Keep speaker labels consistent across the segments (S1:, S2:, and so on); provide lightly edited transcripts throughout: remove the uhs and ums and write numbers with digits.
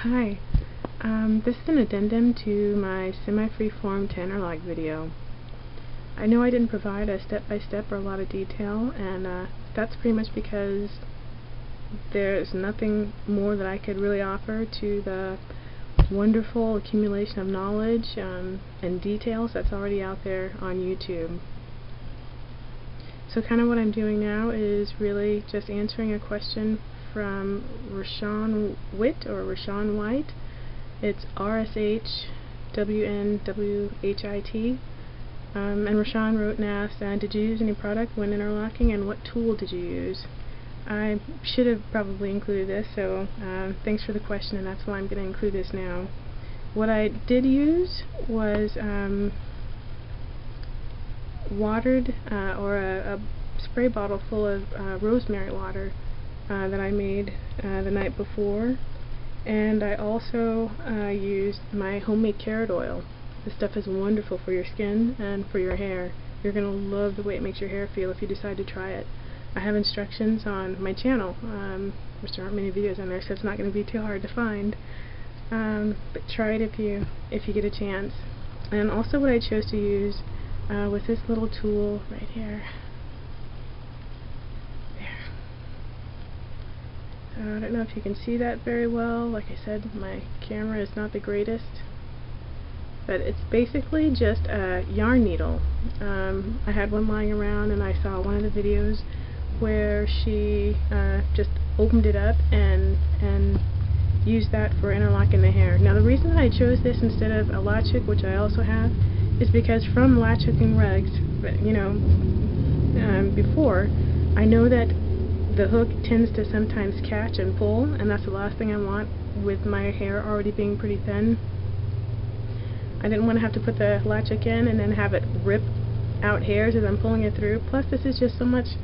S1: Hi, this is an addendum to my semi-freeform to Interlock video. I know I didn't provide a step-by-step or a lot of detail, and that's pretty much because there's nothing more that I could really offer to the wonderful accumulation of knowledge and details that's already out there on YouTube. So kind of what I'm doing now is really just answering a question from rshwnwhit or rshwnwhit. It's rshwnwhit. And Rashawn wrote and asked, did you use any product when interlocking, and what tool did you use? I should have probably included this, so thanks for the question, and that's why I'm going to include this now. What I did use was watered or a spray bottle full of rosemary water that I made the night before, and I also used my homemade carrot oil. This stuff is wonderful for your skin and for your hair. You're going to love the way it makes your hair feel if you decide to try it. I have instructions on my channel, which there aren't many videos on there, so it's not going to be too hard to find. But try it if you get a chance. And also what I chose to use with this little tool right here. I don't know if you can see that very well. Like I said, my camera is not the greatest, but it's basically just a yarn needle. I had one lying around, and I saw one of the videos where she just opened it up and used that for interlocking the hair. Now the reason that I chose this instead of a latch hook, which I also have, is because from latch hooking rugs, before, I know that the hook tends to sometimes catch and pull, and that's the last thing I want with my hair already being pretty thin. I didn't want to have to put the latch hook in and then have it rip out hairs as I'm pulling it through. Plus this is just so much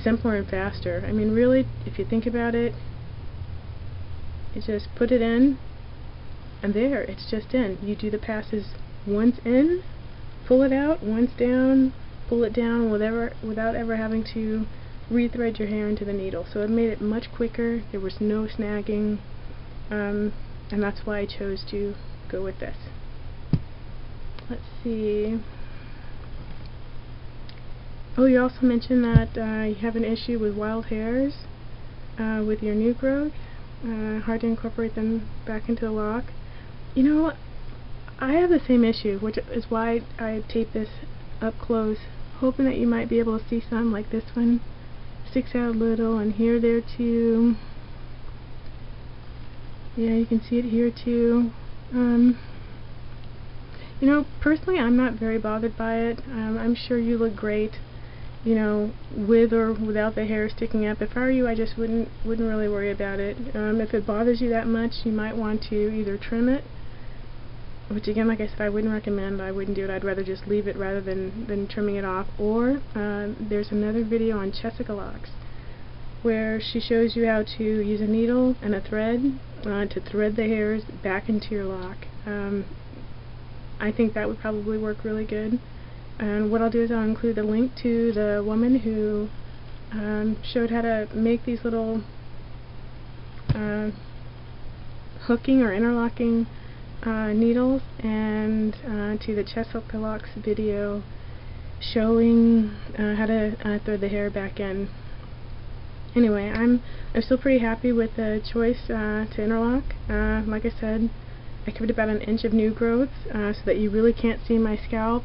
S1: simpler and faster. I mean, really, if you think about it, you just put it in and there, it's just in. You do the passes once in, pull it out, once down, pull it down, without ever having to rethread your hair into the needle. So it made it much quicker. There was no snagging, and that's why I chose to go with this. Let's see. Oh, you also mentioned that you have an issue with wild hairs with your new growth. Hard to incorporate them back into the lock. You know, I have the same issue, which is why I taped this up close, hoping that you might be able to see some, like this one. Sticks out a little, and here, there too. Yeah, you can see it here too. Personally, I'm not very bothered by it. I'm sure you look great, with or without the hair sticking up. If I were you, I just wouldn't really worry about it. If it bothers you that much, you might want to either trim it, which again, like I said, I wouldn't recommend. I wouldn't do it. I'd rather just leave it rather than trimming it off. Or there's another video on Chescalocs where she shows you how to use a needle and a thread to thread the hairs back into your lock. I think that would probably work really good. And what I'll do is I'll include a link to the woman who showed how to make these little hooking or interlocking needles, and to the Chescalocs video showing how to thread the hair back in. Anyway, I'm still pretty happy with the choice to interlock. Like I said, I covered about an inch of new growth so that you really can't see my scalp.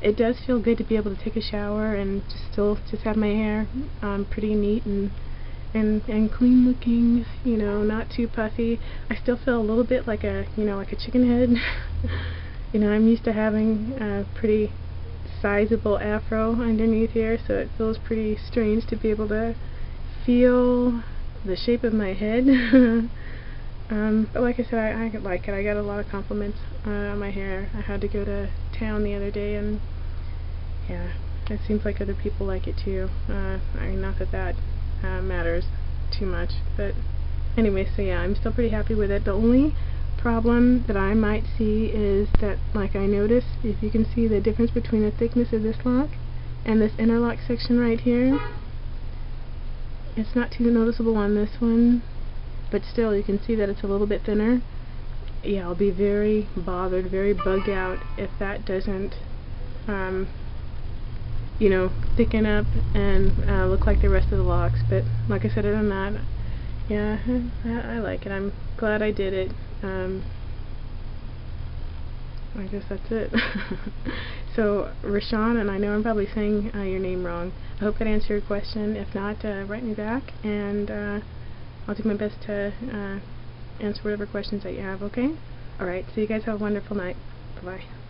S1: It does feel good to be able to take a shower and still have my hair pretty neat and clean looking, not too puffy. I still feel a little bit like a chicken head. I'm used to having a pretty sizable afro underneath here, so it feels pretty strange to be able to feel the shape of my head. But like I said, I like it. I got a lot of compliments on my hair. I had to go to town the other day, and yeah, it seems like other people like it too. I mean, not that matters too much, but anyway, so yeah, I'm still pretty happy with it. The only problem that I might see is that, like, I noticed, if you can see the difference between the thickness of this lock and this interlock section right here, it's not too noticeable on this one, but still you can see that it's a little bit thinner. yeah, I'll be very bothered, very bugged out if that doesn't you know, thicken up and look like the rest of the locks. But like I said, other than that, yeah, I like it. I'm glad I did it. I guess that's it. So, Rashawn, and I know I'm probably saying your name wrong. I hope that answered your question. If not, write me back, and I'll do my best to answer whatever questions that you have, okay? Alright, so you guys have a wonderful night. Bye-bye.